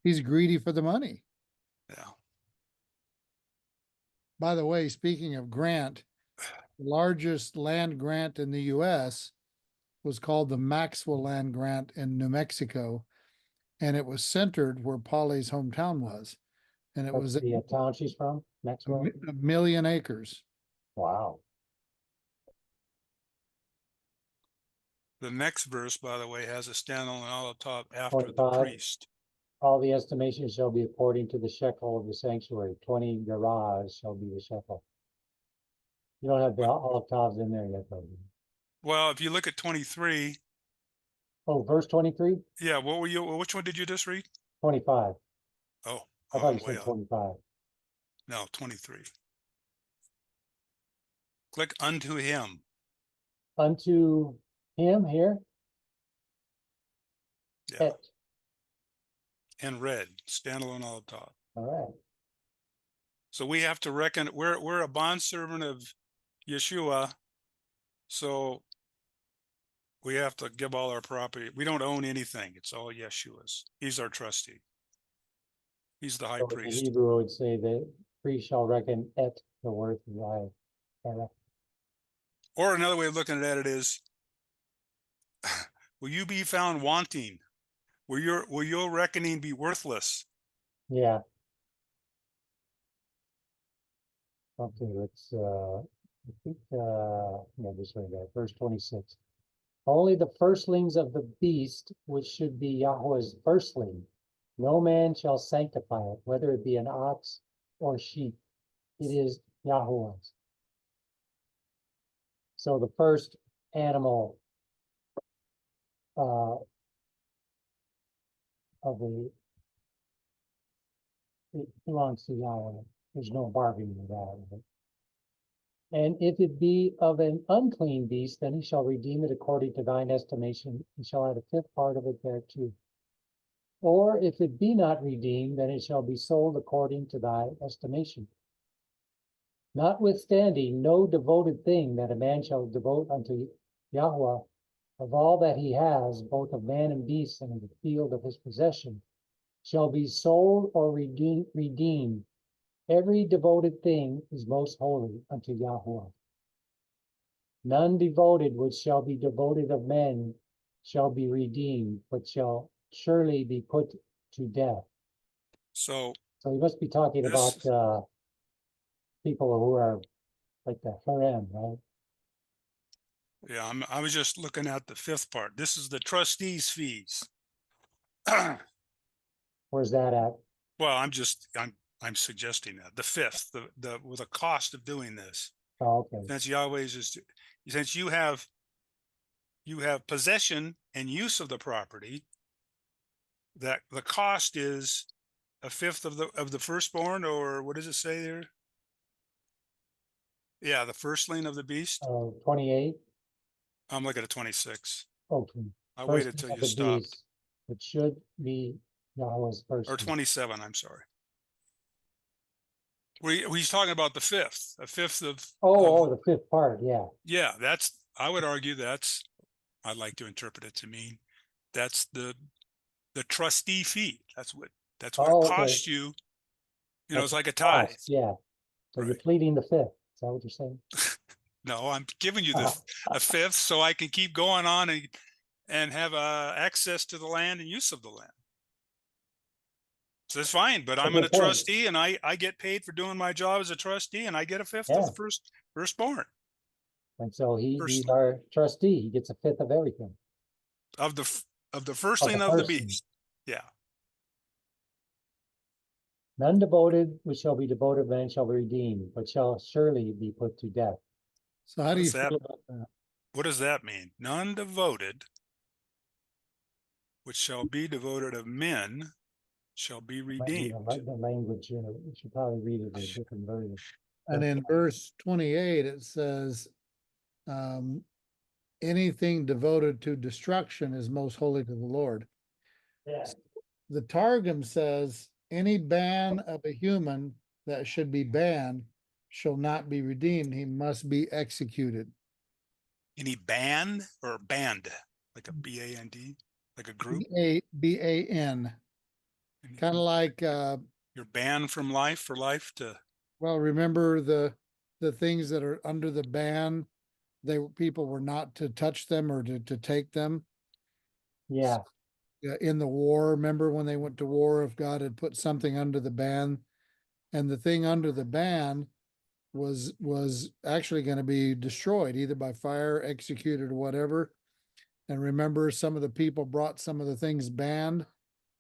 S3: he's greedy for the money.
S2: Yeah.
S3: By the way, speaking of grant, the largest land grant in the US was called the Maxwell Land Grant in New Mexico, and it was centered where Polly's hometown was. And it
S1: What's
S3: was
S1: the town she's from? Maxwell?
S3: a million acres.
S1: Wow.
S2: The next verse, by the way, has a standalone olive top after the
S1: 25.
S2: priest.
S1: All the estimations shall be according to the shekel of the sanctuary. 20 gerahs shall be the shekel. You don't have the olive tables in there yet, though.
S2: Well, if you look at 23,
S1: Oh, verse 23?
S2: yeah, which one did you just read?
S1: 25.
S2: Oh,
S1: I thought you
S2: way
S1: said
S2: off.
S1: 25.
S2: No, 23. Click unto him.
S1: Unto him here,
S2: Yeah.
S1: et.
S2: In red, standalone olive top.
S1: All right.
S2: So we have to reckon we're a bondservant of Yeshua. So we have to give all our property. We don't own anything. It's all Yeshua's. He's our trustee. He's the high
S1: So in
S2: priest.
S1: Hebrew, it would say the priest shall reckon et the worth of thy.
S2: Or another way of looking at it is, will you be found wanting? Will your reckoning be worthless?
S1: Yeah. Okay, let's I think yeah, just read that. Verse 26. Only the firstlings of the beast, which should be Yahweh's firstling, no man shall sanctify it, whether it be an ox or sheep. It is Yahweh's. So the first animal of it belongs to Yahweh. There's no bargaining with that. And if it be of an unclean beast, then he shall redeem it according to thine estimation, and shall add a fifth part of it thereto. Or if it be not redeemed, then it shall be sold according to thy estimation. Notwithstanding, no devoted thing that a man shall devote unto Yahweh of all that he has, both of man and beast, and in the field of his possession, shall be sold or redeemed. Every devoted thing is most holy unto Yahweh. None devoted which shall be devoted of men shall be redeemed, but shall surely be put to death.
S2: So
S1: So he must be talking
S2: this,
S1: about people who are like the harem, right?
S2: yeah, I was just looking at the fifth part. This is the trustees' fees.
S1: Where's that at?
S2: Well, I'm suggesting that the fifth, the with the cost of doing this,
S1: Oh, okay.
S2: since Yahweh's is, since you have possession and use of the property, that the cost is a fifth of the firstborn, or what does it say there? Yeah, the firstling of the beast.
S1: 28.
S2: I'm looking at 26.
S1: Okay.
S2: I
S1: First
S2: waited till
S1: of
S2: you
S1: the
S2: stopped.
S1: beast, it should be Yahweh's first.
S2: Or 27, I'm sorry. He's talking about the fifth, a fifth of.
S1: Oh, the fifth part, yeah.
S2: Yeah, I would argue I'd like to interpret it to mean that's the trustee fee. That's what it
S1: Okay.
S2: costs you. You know,
S1: That's
S2: it's like a
S1: cost,
S2: tithe.
S1: yeah. So you're
S2: Right.
S1: pleading the fifth. Is that what you're saying?
S2: No, I'm giving you a fifth so I can keep going on and have access to the land and use of the land. So that's fine, but I'm a trustee and I get paid for doing my job as a trustee, and I get a fifth of the firstborn.
S1: And so he's our trustee. He gets a fifth of everything.
S2: Of the firstling of the beast. Yeah.
S1: None devoted, which shall be devoted man shall be redeemed, but shall surely be put to death.
S3: So how do you feel about that?
S2: What does that mean? None devoted, which shall be devoted of men, shall be redeemed.
S1: The language, you should probably read it in a different version.
S3: And in verse 28, it says, anything devoted to destruction is most holy to the Lord.
S1: Yeah.
S3: the Targum says any ban of a human that should be banned shall not be redeemed. He must be executed.
S2: Any band or band, like a BAND, like a group?
S3: B-A-N. Kind of like,
S2: You're banned from life for life to,
S3: well, remember the things that are under the ban, people were not to touch them or to take them.
S1: Yeah,
S3: In the war, remember when they went to war, if God had put something under the ban, and the thing under the ban was actually going to be destroyed either by fire, executed, or whatever. And remember, some of the people brought some of the things banned,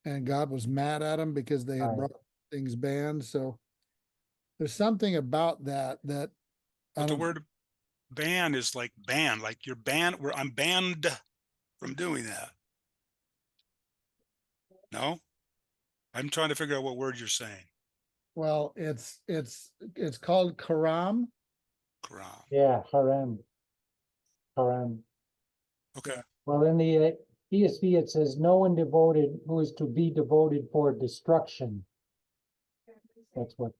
S3: and God was mad at them because they had
S1: Right.
S3: brought things banned. So there's something about that I
S2: but the
S3: don't.
S2: word ban is like banned, like you're banned, where I'm banned from doing that. No? I'm trying to figure out what word you're saying.
S3: Well, it's called karam.
S2: Quran.
S1: yeah, harem, harem.
S2: Okay.
S1: Well, in the ESV, it says, no one devoted who is to be devoted for destruction. That's what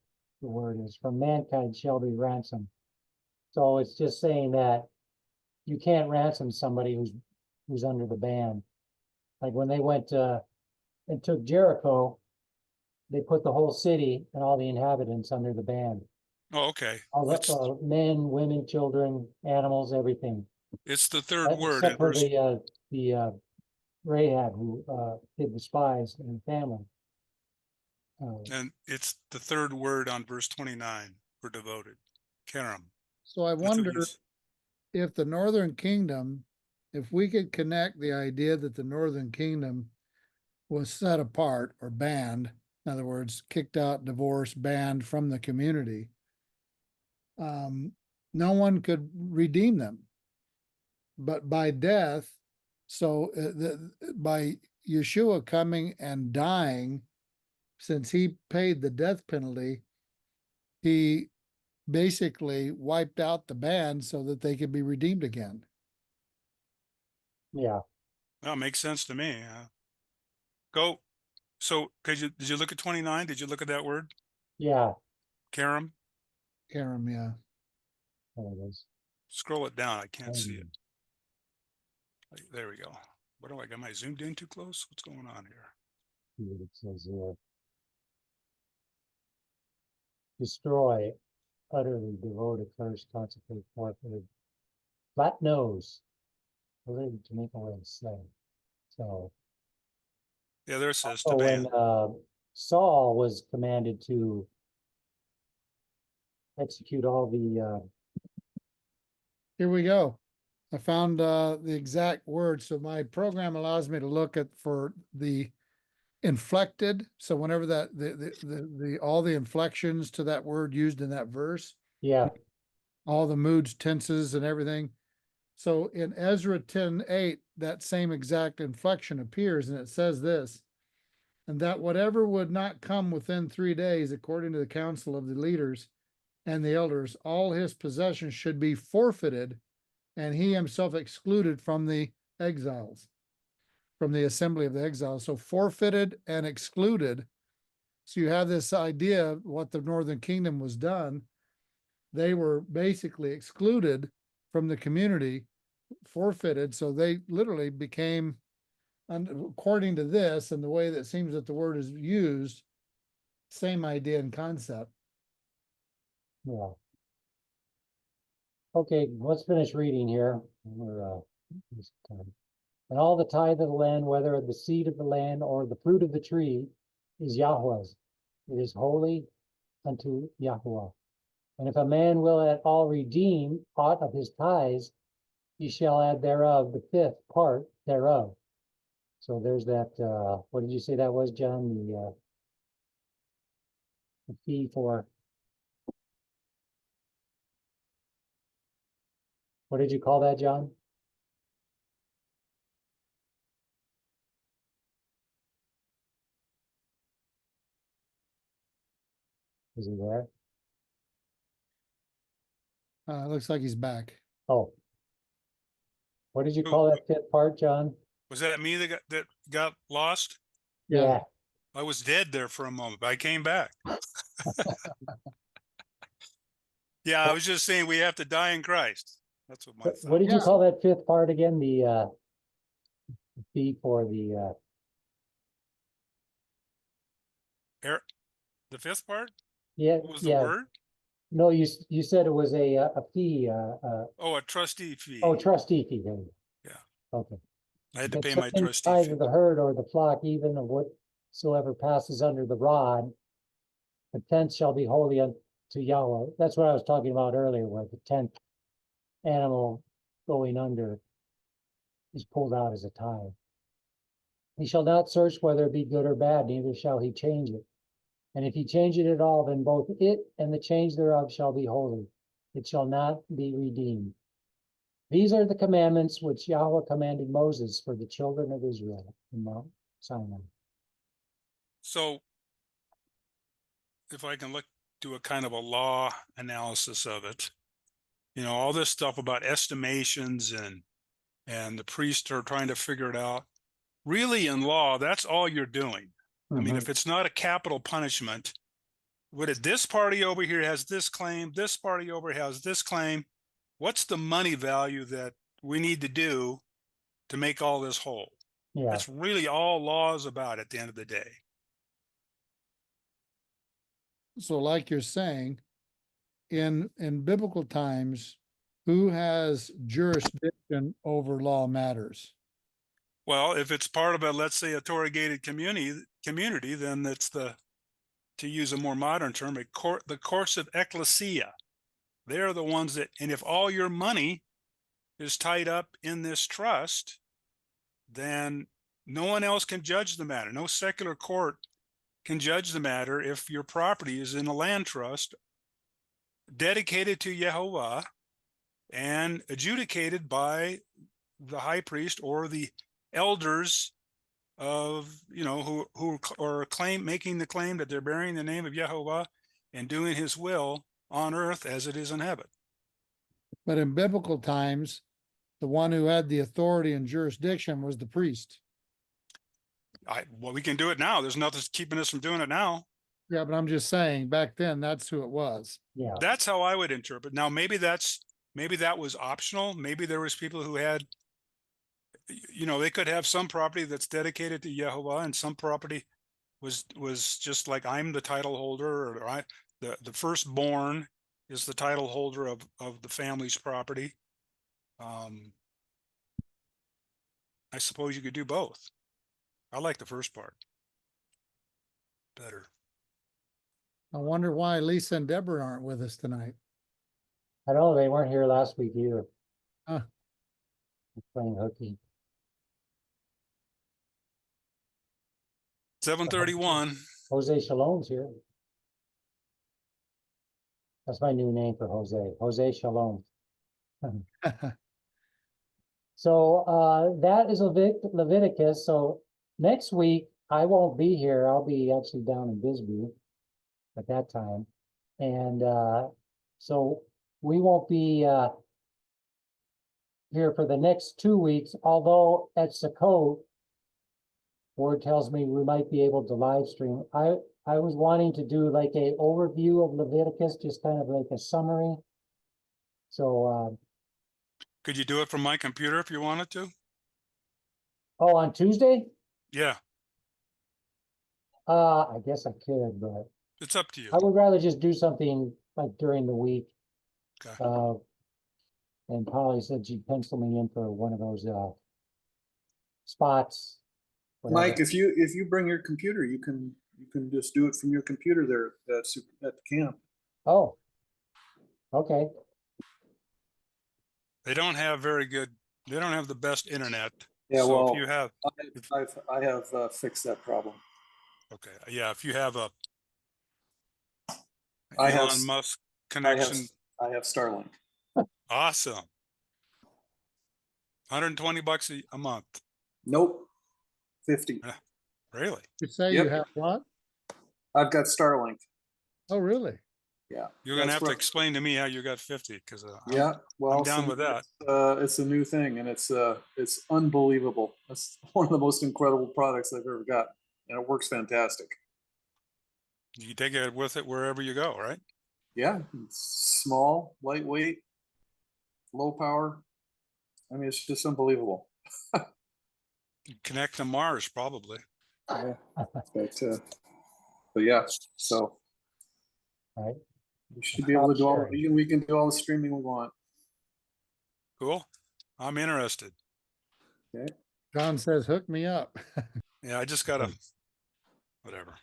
S1: the word is. From mankind shall be ransomed. So it's just saying that you can't ransom somebody who's under the ban. Like when they went and took Jericho, they put the whole city and all the inhabitants under the ban.
S2: Oh, okay.
S1: All the
S2: It's
S1: men, women, children, animals, everything,
S2: it's the third word in
S1: except for
S2: verse,
S1: the Rahab who hid the spies and the family.
S2: and it's the third word on verse 29 for devoted. Karam.
S3: So I
S2: That's what you
S3: wonder if the Northern Kingdom, if we could connect the idea that the Northern Kingdom was set apart or banned, in other words, kicked out, divorced, banned from the community, no one could redeem them. But by death, so by Yeshua coming and dying, since he paid the death penalty, he basically wiped out the ban so that they could be redeemed again.
S1: Yeah,
S2: That makes sense to me. Go. So, did you look at 29? Did you look at that word?
S1: yeah,
S2: Karam?
S3: Karam, yeah.
S1: there it is.
S2: Scroll it down. I can't see it.
S1: Um,
S2: There we go. What do I got? Am I zoomed in too close? What's going on here?
S1: See what it says here. Destroy, utterly devoted, first, consecrate, forfeited, flat nose, related to make away the slave. So,
S2: Yeah, there it says to
S1: so when
S2: ban.
S1: Saul was commanded to execute all the
S3: Here we go. I found the exact word. So my program allows me to look at for the inflected. So whenever that the all the inflections to that word used in that verse,
S1: yeah,
S3: all the moods, tenses, and everything. So in Ezra 10:8, that same exact inflection appears, and it says this, and that whatever would not come within 3 days, according to the council of the leaders and the elders, all his possessions should be forfeited, and he himself excluded from the exiles, from the assembly of the exiles. So forfeited and excluded. So you have this idea of what the Northern Kingdom was done. They were basically excluded from the community, forfeited. So they literally became, according to this and the way that it seems that the word is used, same idea and concept.
S1: yeah. Okay, let's finish reading here. We're this time. And all the tithe of the land, whether the seed of the land or the fruit of the tree, is Yahweh's. It is holy unto Yahweh. And if a man will at all redeem aught of his tithes, he shall add thereof the fifth part thereof. So there's that, what did you say that was, John? The fee for, what did you call that, John? Is he there?
S3: Looks like he's back.
S1: Oh, what did you
S2: Who-
S1: call that fifth part, John?
S2: Was that me that got lost?
S3: Yeah.
S1: Yeah,
S2: I was dead there for a moment, but I came back. Yeah, I was just saying we have to die in Christ. That's what my
S1: What
S2: thought
S1: did you
S2: was.
S1: call that fifth part again? The fee for the
S2: The fifth part?
S1: yeah,
S2: What was the
S1: yeah.
S2: word?
S1: No, you said it was a fee,
S2: Oh, a trustee fee.
S1: oh, trustee fee. There you
S2: Yeah,
S1: go. Okay.
S2: I had to
S1: That
S2: pay my
S1: certain
S2: trustee
S1: tithe
S2: fee.
S1: of the herd or the flock, even of whatsoever passes under the rod, the tenth shall be holy unto Yahweh. That's what I was talking about earlier, where the 10th animal going under is pulled out as a tithe. He shall not search whether it be good or bad, neither shall he change it. And if he change it at all, then both it and the change thereof shall be holy. It shall not be redeemed. These are the commandments which Yahweh commanded Moses for the children of Israel in Mount Sinai.
S2: So if I can do a kind of a law analysis of it, all this stuff about estimations and the priests are trying to figure it out. Really, in law, that's all you're doing. I mean, if it's not a capital punishment, this party over here has this claim, this party over here has this claim. What's the money value that we need to do to make all this whole?
S1: Yeah.
S2: That's really all law is about at the end of the day.
S3: So like you're saying, in biblical times, who has jurisdiction over law matters?
S2: Well, if it's part of let's say a Torah gated community, then it's to use a more modern term, the course of ecclesia. They're the ones and if all your money is tied up in this trust, then no one else can judge the matter. No secular court can judge the matter if your property is in a land trust dedicated to Yehovah and adjudicated by the high priest or the elders of who are making the claim that they're bearing the name of Yehovah and doing his will on earth as it is in heaven.
S3: But in biblical times, the one who had the authority and jurisdiction was the priest.
S2: Well, we can do it now. There's nothing keeping us from doing it now.
S3: Yeah, but I'm just saying back then that's who it was.
S1: Yeah.
S2: That's how I would interpret. Now, maybe that was optional. Maybe there was people who had, they could have some property that's dedicated to Yehovah and some property was just like I'm the title holder, or the firstborn is the title holder of the family's property. I suppose you could do both. I like the first part better.
S3: I wonder why Lisa and Deborah aren't with us tonight.
S1: I know they weren't here last week either.
S3: Huh.
S1: Playing hooky.
S2: 7:31.
S1: Jose Shalom's here. That's my new name for Jose. Jose Shalom. So that is Leviticus. So next week I won't be here. I'll be actually down in Bisbee at that time. And so we won't be here for the next 2 weeks, although at Sukkot, Word tells me we might be able to live stream. I was wanting to do like a overview of Leviticus, just kind of like a summary. So
S2: could you do it from my computer if you wanted to?
S1: Oh, on Tuesday?
S2: Yeah.
S1: I guess I could, but
S2: it's up to you.
S1: I would rather just do something like during the week.
S2: Okay.
S1: And Polly said she'd pencil me in for one of those spots. Whatever.
S4: Mike, if you bring your computer, you can just do it from your computer there at the camp.
S1: Oh, okay.
S2: They don't have they don't have the best internet.
S4: Yeah,
S2: so
S4: well,
S2: if you have,
S4: I have fixed that problem.
S2: Okay, yeah, if you have a
S4: I have
S2: Elon Musk connection,
S4: I have Starlink.
S2: awesome. $120 a month.
S4: Nope, 50.
S2: Really?
S3: You say
S4: Yep.
S3: you have what?
S4: I've got Starlink.
S3: Oh, really?
S4: Yeah.
S2: You're gonna have to explain to me how you got 50 because
S4: yeah, well,
S2: I'm down with that.
S4: It's a new thing, and it's unbelievable. It's one of the most incredible products I've ever got, and it works fantastic.
S2: You can take it with it wherever you go, right?
S4: Yeah, it's small, lightweight, low power. I mean, it's just unbelievable.
S2: You connect to Mars, probably.
S4: Yeah. But yeah, so
S1: Right.
S4: we should be able to do all.
S1: Sharing.
S4: We can do all the streaming we want.
S2: Cool. I'm interested.
S4: Okay.
S3: John says, hook me up.
S2: Yeah, I just gotta, whatever.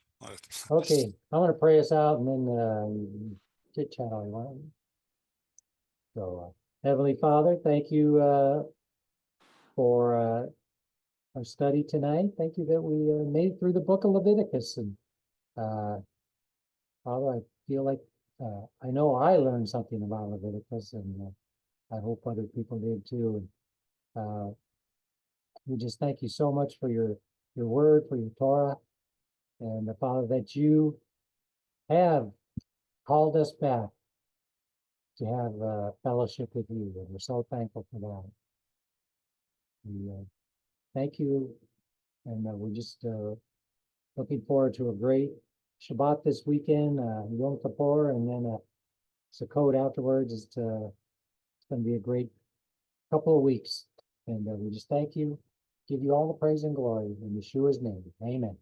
S1: Okay, I'm gonna pray us out and then chit chat all you want. So, Heavenly Father, thank you for our study tonight. Thank you that we made it through the book of Leviticus. And Father, I feel like I know I learned something about Leviticus, and I hope other people did too. And we just thank you so much for your word, for your Torah, and Father, that you have called us back to have fellowship with you, and we're so thankful for that. We thank you, and we're just looking forward to a great Shabbat this weekend, Yom Kippur, and then Sukkot afterwards. It's going to be a great couple of weeks, and we just thank you, give you all the praise and glory in Yeshua's name. Amen.